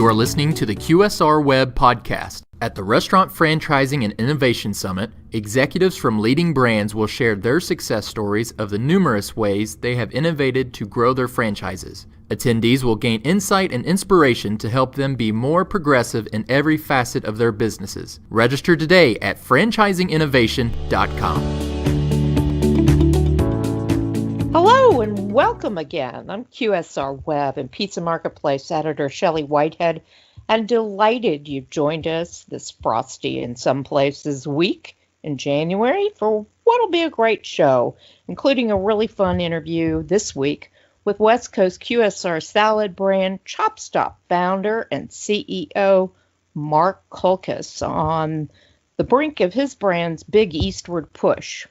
You are listening to the QSR Web Podcast. At the Restaurant Franchising and Innovation Summit, executives from leading brands will share their success stories of the numerous ways they have innovated to grow their franchises. Attendees will gain insight and inspiration to help them be more progressive in every facet of their businesses. Register today at franchisinginnovation.com. Hello and welcome again. I'm QSR Web and Pizza Marketplace editor Shelley Whitehead, and delighted you've joined us this frosty in some places week in January for what'll be a great show, including a really fun interview this week with West Coast QSR salad brand Chop Stop founder and CEO Mark Kulkis on the brink of his brand's big eastward push.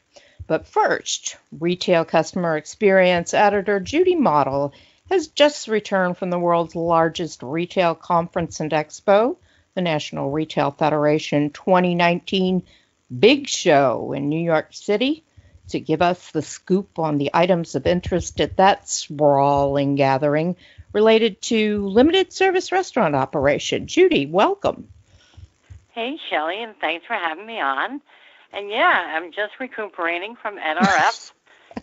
But first, retail customer experience editor Judy Model has just returned from the world's largest retail conference and expo, the National Retail Federation 2019 Big Show in New York City, to give us the scoop on the items of interest at that sprawling gathering related to limited service restaurant operation. Judy, welcome. Hey, Shelley, and thanks for having me on. And yeah, I'm just recuperating from NRF,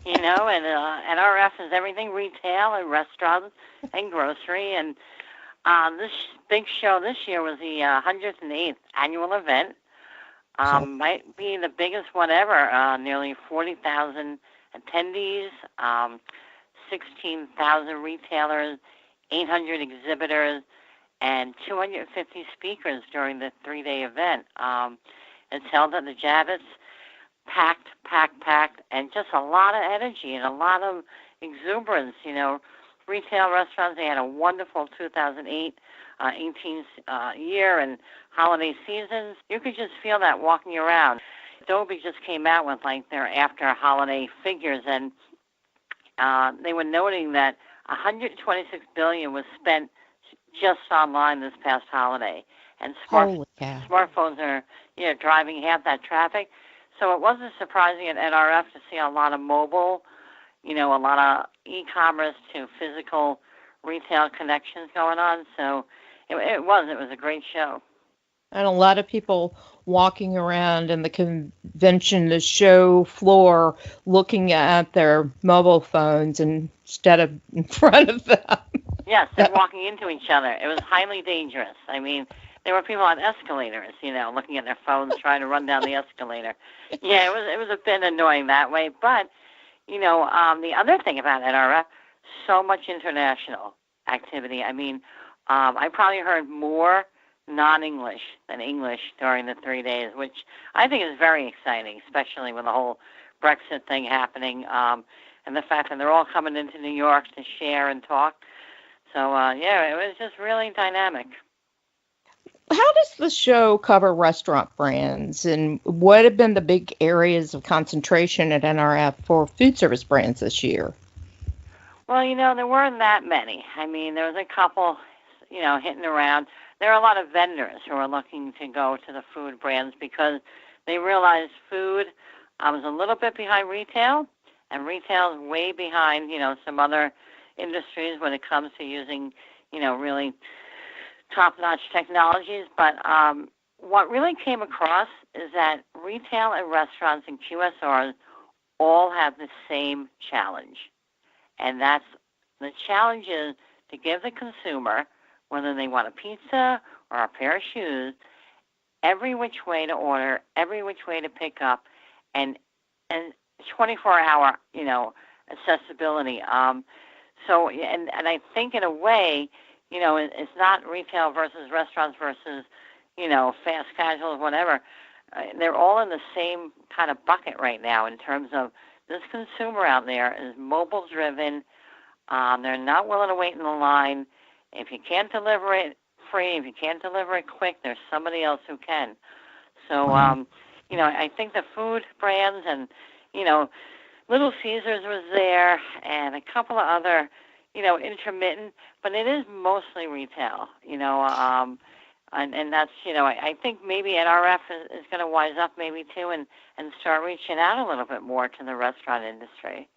and NRF is everything retail and restaurants and grocery. And this big show this year was the 108th annual event. Might be the biggest one ever. Nearly 40,000 attendees, 16,000 retailers, 800 exhibitors, and 250 speakers during the three-day event. It's held at the Javits, packed, and just a lot of energy and a lot of exuberance. Retail restaurants, they had a wonderful 2018 year and holiday seasons. You could just feel that walking around. Adobe just came out with their after-holiday figures, and they were noting that $126 billion was spent just online this past holiday. And smartphones are driving half that traffic. So it wasn't surprising at NRF to see a lot of mobile, a lot of e-commerce to physical retail connections going on. So it was a great show. And a lot of people walking around in the convention, the show floor, looking at their mobile phones instead of in front of them. Yes, they're walking into each other. It was highly dangerous. I mean, there were people on escalators, looking at their phones, trying to run down the escalator. Yeah, it was a bit annoying that way. But, the other thing about NRF, so much international activity. I mean, I probably heard more non-English than English during the 3 days, which I think is very exciting, especially with the whole Brexit thing happening, and the fact that they're all coming into New York to share and talk. So, it was just really dynamic. How does the show cover restaurant brands, and what have been the big areas of concentration at NRF for food service brands this year? Well, there weren't that many. I mean, there was a couple, hitting around. There are a lot of vendors who are looking to go to the food brands because they realized food was a little bit behind retail, and retail is way behind, some other industries when it comes to using, really top-notch technologies. But what really came across is that retail and restaurants and QSRs all have the same challenge. And that's the challenge is to give the consumer, whether they want a pizza or a pair of shoes, every which way to order, every which way to pick up, and 24-hour, accessibility. So I think in a way, it's not retail versus restaurants versus, fast casual, whatever. They're all in the same kind of bucket right now in terms of this consumer out there is mobile-driven. They're not willing to wait in the line. If you can't deliver it free, if you can't deliver it quick, there's somebody else who can. So, I think the food brands and, Little Caesars was there and a couple of other, intermittent, but it is mostly retail, and that's, I think maybe NRF is going to wise up maybe too and start reaching out a little bit more to the restaurant industry.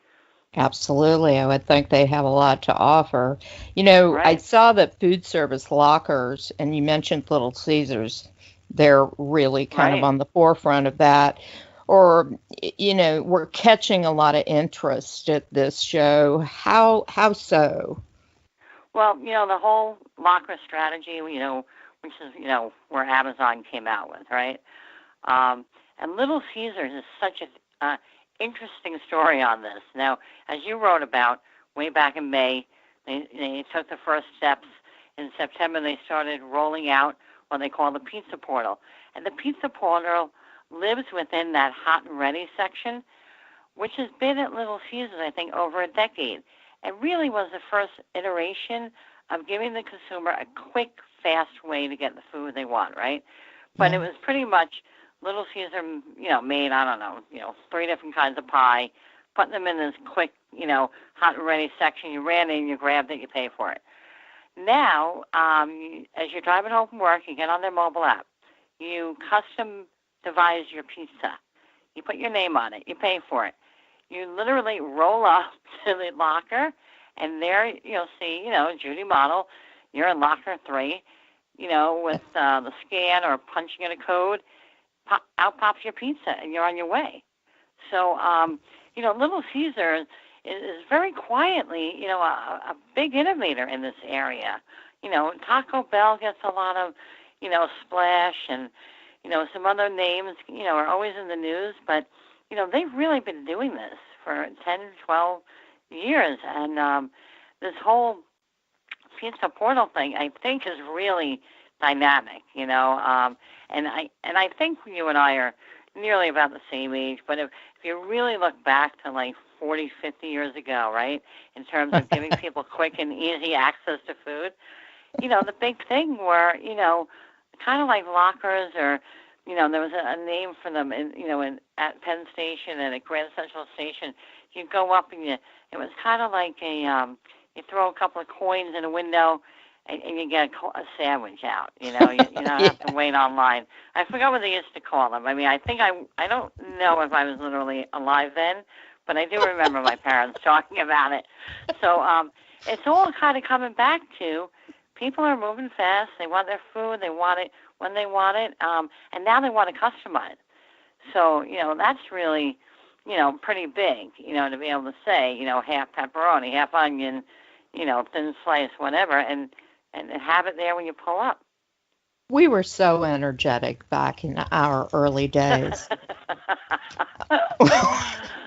Absolutely. I would think they have a lot to offer. You know, I Right, saw that food service lockers, and you mentioned Little Caesars, they're really kind of right. on the forefront of that. Or, you know, we're catching a lot of interest at this show. How so? Well, the whole MicroStrategy, which is, where Amazon came out with, right? And Little Caesars is such a interesting story on this. Now, as you wrote about way back in May, they took the first steps. In September, they started rolling out what they call the Pizza Portal. And the Pizza Portal lives within that hot and ready section, which has been at Little Caesars, I think, over a decade. It really was the first iteration of giving the consumer a quick, fast way to get the food they want, right? But it Yeah. was pretty much Little Caesar, made, I don't know, three different kinds of pie, put them in this quick, hot and ready section. You ran in, you grabbed it, you pay for it. Now, as you're driving home from work, you get on their mobile app. You custom devise your pizza. You put your name on it. You pay for it. You literally roll up to the locker, and there you'll see, Judy Model. You're in locker 3, with the scan or punching in a code. Out pops your pizza, and you're on your way. So, Little Caesars is very quietly, a big innovator in this area. Taco Bell gets a lot of, splash, and, some other names, are always in the news, but, they've really been doing this for 10, 12 years. And this whole Pizza Portal thing, I think, is really dynamic, and I think you and I are nearly about the same age, but if you really look back to like 40, 50 years ago, right, in terms of giving people quick and easy access to food, the big thing were, kind of like lockers, or, there was a name for them at Penn Station and at Grand Central Station. You go up and it was kind of like you throw a couple of coins in a window, and you get a sandwich out. You don't Yeah. have to wait online. I forgot what they used to call them. I mean, I don't know if I was literally alive then, but I do remember my parents talking about it. So it's all kind of coming back to people are moving fast. They want their food. They want it when they want it, and now they want to customize. So that's really pretty big. To be able to say half pepperoni, half onion, thin slice, whatever, and have it there when you pull up. We were so energetic back in our early days.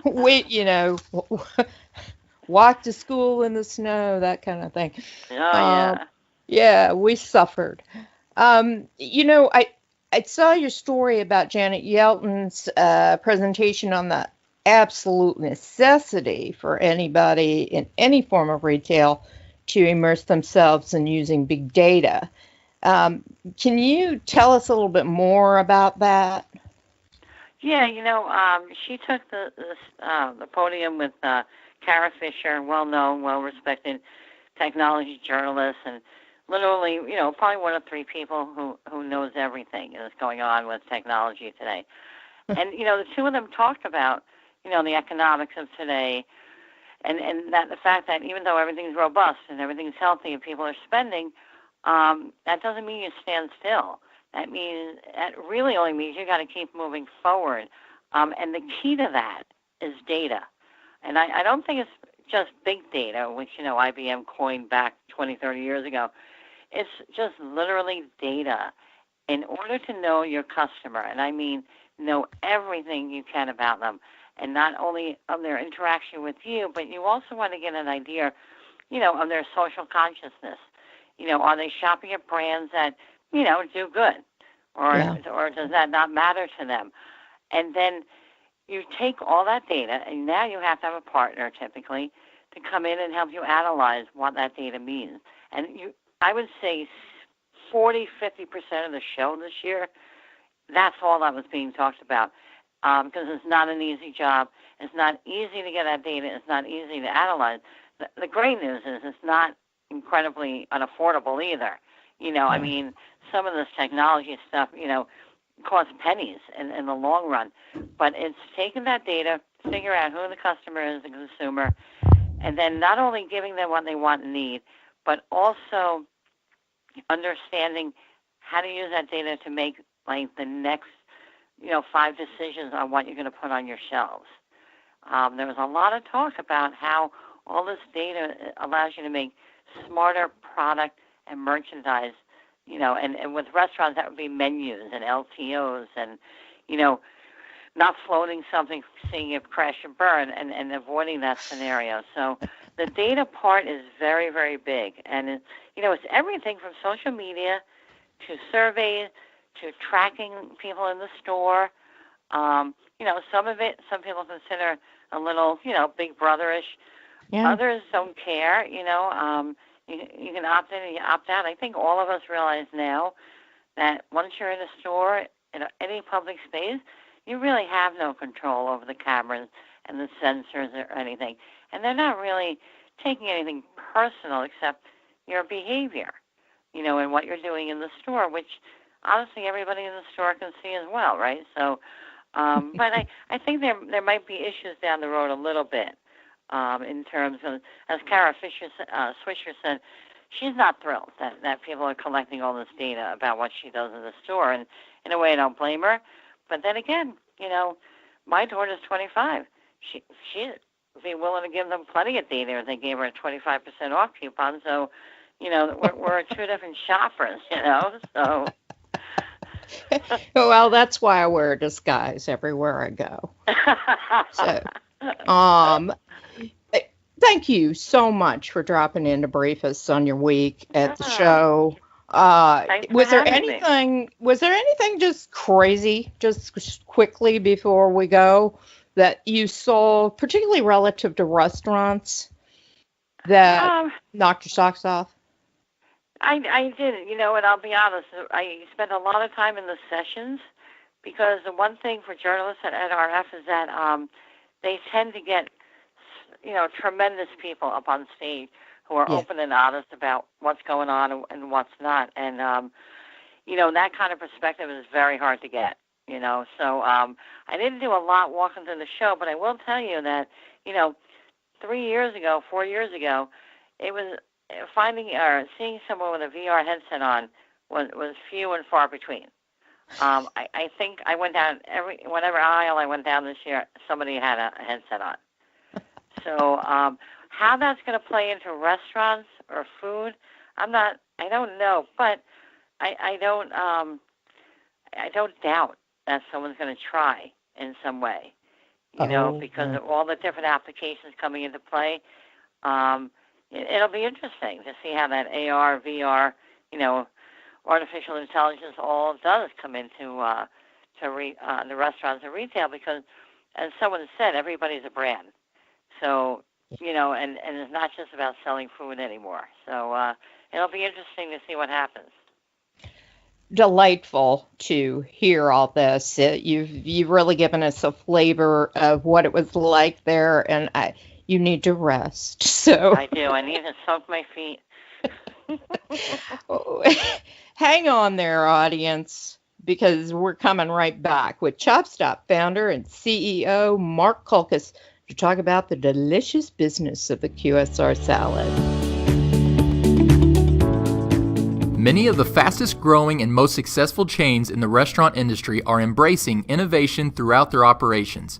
We, walked to school in the snow, that kind of thing. Oh, Um, yeah. yeah, we suffered. I saw your story about Janet Yelton's presentation on the absolute necessity for anybody in any form of retail to immerse themselves in using big data. Um, can you tell us a little bit more about that? Yeah, she took the podium with Kara Fisher, well-known, well-respected technology journalist, and literally, probably one of 3 people who knows everything that's going on with technology today. And, the two of them talked about, the economics of today, and that the fact that even though everything's robust and everything's healthy and people are spending, that doesn't mean you stand still. That really only means you got to keep moving forward. And the key to that is data. And I don't think it's just big data, which IBM coined back 20, 30 years ago. It's just literally data. In order to know your customer, and I mean know everything you can about them, and not only of their interaction with you, but you also want to get an idea, of their social consciousness. Are they shopping at brands that, do good? Yeah. Or does that not matter to them? And then you take all that data, and now you have to have a partner, typically, to come in and help you analyze what that data means. And I would say 40, 50% of the show this year, that's all that was being talked about, because it's not an easy job. It's not easy to get that data. It's not easy to analyze. The great news is it's not incredibly unaffordable either. I Yeah. mean, some of this technology stuff, cost pennies in the long run. But it's taking that data, figure out who the customer is, the consumer, and then not only giving them what they want and need, but also understanding how to use that data to make like the next, 5 decisions on what you're going to put on your shelves. There was a lot of talk about how all this data allows you to make smarter product and merchandise, and with restaurants that would be menus and LTOs and, not floating something, seeing it crash and burn and avoiding that scenario. So the data part is very, very big. And, it's everything from social media to surveys to tracking people in the store. Some of it, some people consider a little, big brotherish. Yeah. Others don't care, you can opt in and you opt out. I think all of us realize now that once you're in a store, in any public space, you really have no control over the cameras and the sensors or anything. And they're not really taking anything personal except your behavior, and what you're doing in the store, which honestly everybody in the store can see as well, right? So, but I think there might be issues down the road a little bit in terms of, as Kara Swisher said, she's not thrilled that people are collecting all this data about what she does in the store. And in a way, I don't blame her. But then again, my daughter's 25. She'd be willing to give them plenty of data if they gave her a 25% off coupon. So, we're two different shoppers, so. Well, that's why I wear a disguise everywhere I go. So, thank you so much for dropping in to brief us on your week at the show. Was there anything just crazy, just quickly before we go, that you saw, particularly relative to restaurants, that knocked your socks off? I did, and I'll be honest, I spent a lot of time in the sessions because the one thing for journalists at NRF is that they tend to get, tremendous people up on stage who are open and honest about what's going on and what's not. And, that kind of perspective is very hard to get, So I didn't do a lot walking through the show, but I will tell you that, 4 years ago, it was finding or seeing someone with a VR headset on was few and far between. I think I went down whatever aisle I went down this year, somebody had a headset on. So how that's going to play into restaurants or food, I don't know, but I don't doubt that someone's going to try in some way, because of all the different applications coming into play. It'll be interesting to see how that AR, VR, artificial intelligence all does come into the restaurants and retail, because, as someone said, everybody's a brand. So, and it's not just about selling food anymore. So it'll be interesting to see what happens. Delightful to hear all this. You've really given us a flavor of what it was like there, and you need to rest. So I do. I need to soak my feet. Hang on there, audience, because we're coming right back with ChopStop founder and CEO Mark Kulkis to talk about the delicious business of the QSR salad. Many of the fastest growing and most successful chains in the restaurant industry are embracing innovation throughout their operations.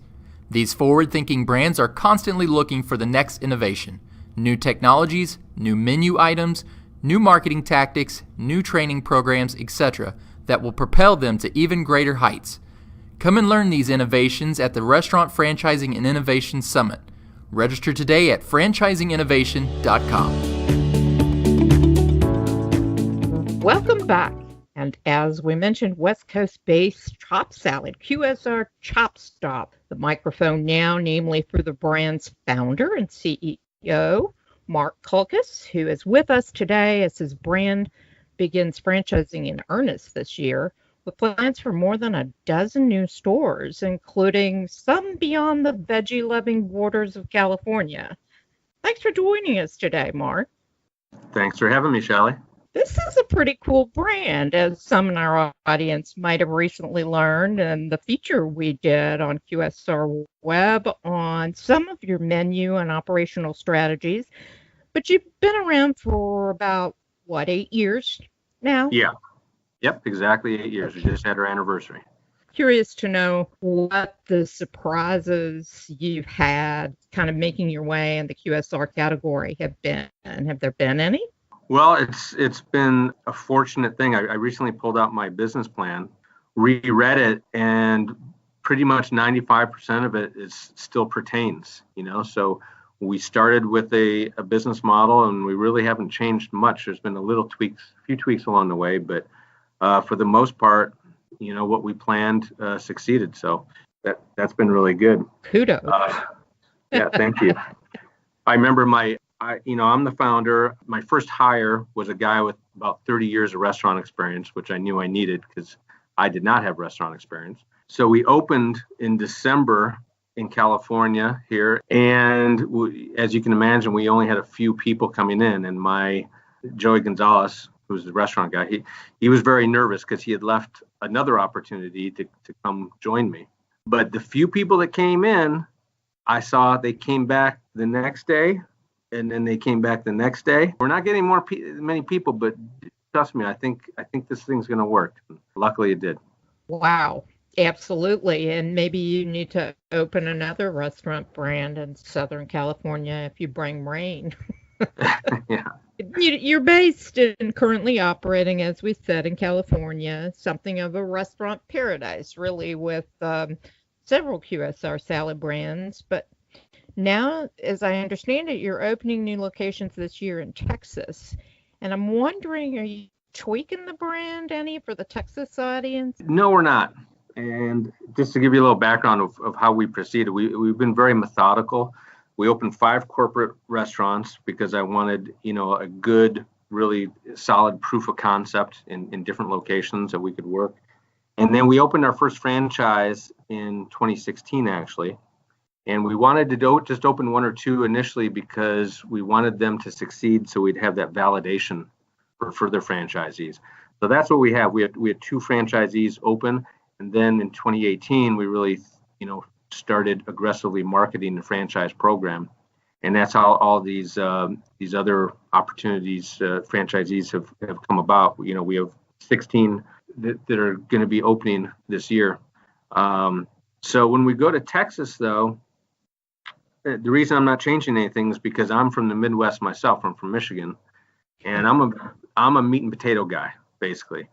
These forward-thinking brands are constantly looking for the next innovation, new technologies, new menu items, new marketing tactics, new training programs, etc., that will propel them to even greater heights. Come and learn these innovations at the Restaurant Franchising and Innovation Summit. Register today at franchisinginnovation.com. Welcome back. And as we mentioned, West Coast-based Chop Salad, QSR ChopStop. The microphone now, namely for the brand's founder and CEO, Mark Kulkis, who is with us today as his brand begins franchising in earnest this year, with plans for more than a dozen new stores, including some beyond the veggie-loving borders of California. Thanks for joining us today, Mark. Thanks for having me, Shelley. This is a pretty cool brand, as some in our audience might have recently learned, and the feature we did on QSR Web on some of your menu and operational strategies. But you've been around for about, what, 8 years now? Yeah. Yep, exactly 8 years. We just had our anniversary. Curious to know what the surprises you've had kind of making your way in the QSR category have been. Have there been any? Well, it's been a fortunate thing. I recently pulled out my business plan, reread it, and pretty much 95% of it still pertains, So we started with a business model, and we really haven't changed much. There's been a few tweaks along the way, but for the most part, what we planned succeeded. So that's been really good. Kudos. Yeah, thank you. I remember I'm the founder. My first hire was a guy with about 30 years of restaurant experience, which I knew I needed because I did not have restaurant experience. So we opened in December in California here. And as you can imagine, we only had a few people coming in. And Joey Gonzalez, who's the restaurant guy, he was very nervous because he had left another opportunity to come join me. But the few people that came in, I saw they came back the next day, and then they came back the next day. We're not getting many people, but trust me, I think this thing's going to work. Luckily, it did. Wow, absolutely. And maybe you need to open another restaurant brand in Southern California if you bring rain. Yeah. You're based and currently operating, as we said, in California, something of a restaurant paradise, really, with several QSR salad brands. But now, as I understand it, you're opening new locations this year in Texas. And I'm wondering, are you tweaking the brand any for the Texas audience? No, we're not. And just to give you a little background of how we proceeded, we've been very methodical. We opened 5 corporate restaurants because I wanted, a good, really solid proof of concept in different locations that we could work. And then we opened our first franchise in 2016, actually. And we wanted to just open 1 or 2 initially because we wanted them to succeed, so we'd have that validation for further franchisees. So that's what we have. We had 2 franchisees open, and then in 2018 we really, started aggressively marketing the franchise program, and that's how all these other opportunities, franchisees have come about. We have 16 that are going to be opening this year. So when we go to Texas, though, the reason I'm not changing anything is because I'm from the Midwest myself. I'm from Michigan, and I'm a meat and potato guy, basically.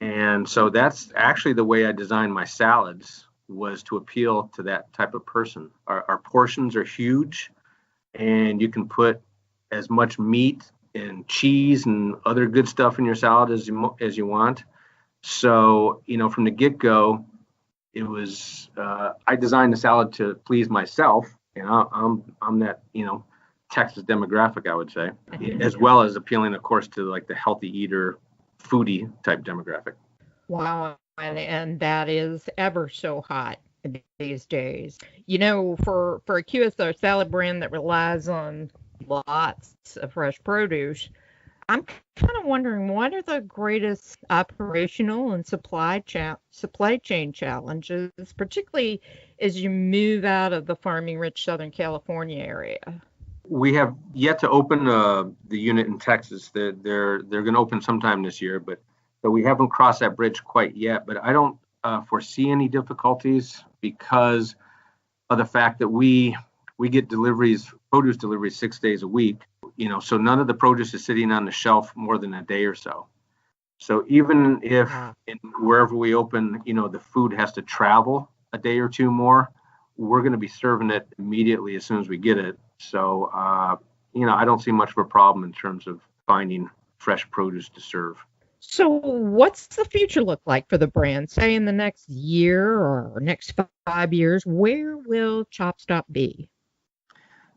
And so that's actually the way I designed my salads, was to appeal to that type of person. Our portions are huge, and you can put as much meat and cheese and other good stuff in your salad as you want. So, from the get-go, it was I designed the salad to please myself, and I'm that Texas demographic, I would say, as well as appealing, of course, to like the healthy eater, foodie type demographic. Wow, and that is ever so hot these days. For a QSR salad brand that relies on lots of fresh produce, I'm kind of wondering, what are the greatest operational and supply chain challenges, particularly as you move out of the farming-rich Southern California area? We have yet to open the unit in Texas. They're going to open sometime this year, but we haven't crossed that bridge quite yet. But I don't foresee any difficulties because of the fact that we get produce deliveries 6 days a week. So none of the produce is sitting on the shelf more than a day or so. So even if wherever we open, the food has to travel a day or 2 more, we're going to be serving it immediately as soon as we get it. So, I don't see much of a problem in terms of finding fresh produce to serve. So what's the future look like for the brand? Say in the next year or next 5 years, where will ChopStop be?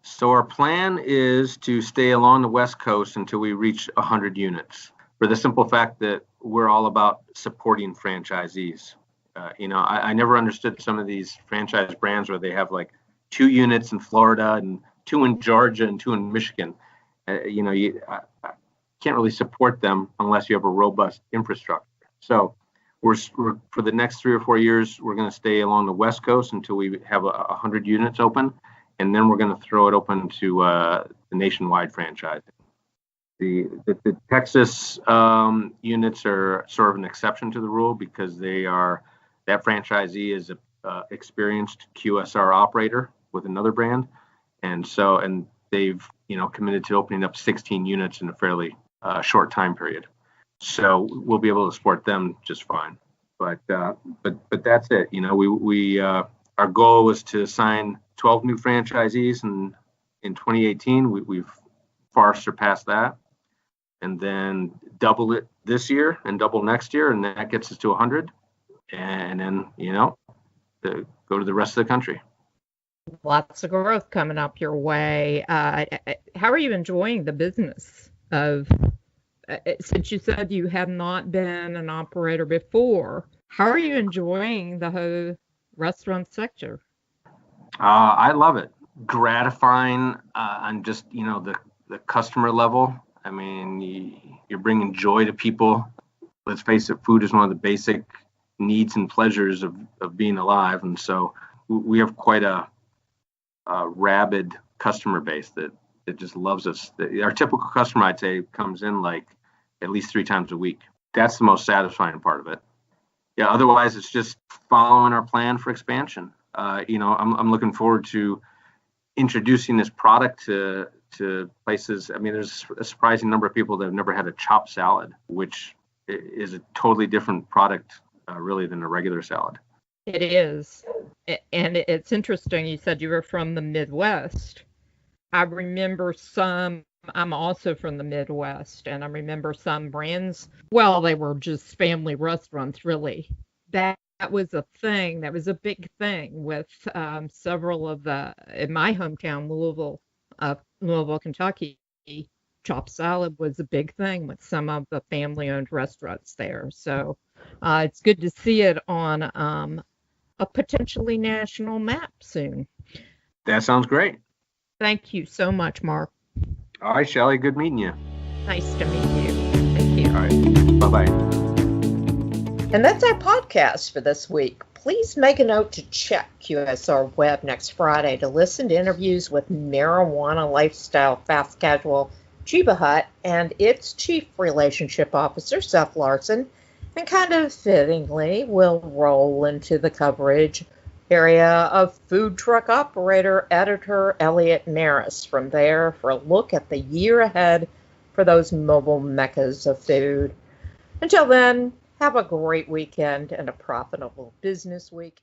So our plan is to stay along the West Coast until we reach 100 units, for the simple fact that we're all about supporting franchisees. I never understood some of these franchise brands where they have like 2 units in Florida and 2 in Georgia and 2 in Michigan. can't really support them unless you have a robust infrastructure. So we're for the next 3 or 4 years, we're going to stay along the West Coast until we have 100 units open, and then we're going to throw it open to the nationwide franchise. The Texas units are sort of an exception to the rule because that franchisee is a experienced QSR operator with another brand, and they've committed to opening up 16 units in a fairly short time period. So we'll be able to support them just fine. But that's it. We our goal was to sign 12 new franchisees in 2018. We've far surpassed that, and then double it this year and double next year, and that gets us to 100. And then go to the rest of the country. Lots of growth coming up your way. How are you enjoying the business of? Since you said you have not been an operator before, how are you enjoying the whole restaurant sector? I love it. Gratifying on just the customer level. I mean, you're bringing joy to people. Let's face it, food is one of the basic needs and pleasures of being alive, and so we have quite a rabid customer base that just loves us. Our typical customer, I'd say, comes in like at least 3 times a week. That's the most satisfying part of it. Yeah. Otherwise, it's just following our plan for expansion. I'm looking forward to introducing this product to places. I mean, there's a surprising number of people that have never had a chopped salad, which is a totally different product, really, than a regular salad. It is. And it's interesting. You said you were from the Midwest. I remember I'm also from the Midwest, and I remember some brands, well, they were just family restaurants, really. That was a thing. That was a big thing with several of in my hometown, Louisville, Kentucky. Chopped salad was a big thing with some of the family-owned restaurants there. So it's good to see it on a potentially national map soon. That sounds great. Thank you so much, Mark. All right, Shelley, good meeting you. Nice to meet you. Thank you. All right, bye-bye. And that's our podcast for this week. Please make a note to check QSR Web next Friday to listen to interviews with marijuana lifestyle fast casual Chiba Hut and its Chief Relationship Officer, Seth Larson, and kind of fittingly, we'll roll into the coverage area of food truck operator editor Elliot Maris from there for a look at the year ahead for those mobile meccas of food. Until then, have a great weekend and a profitable business week.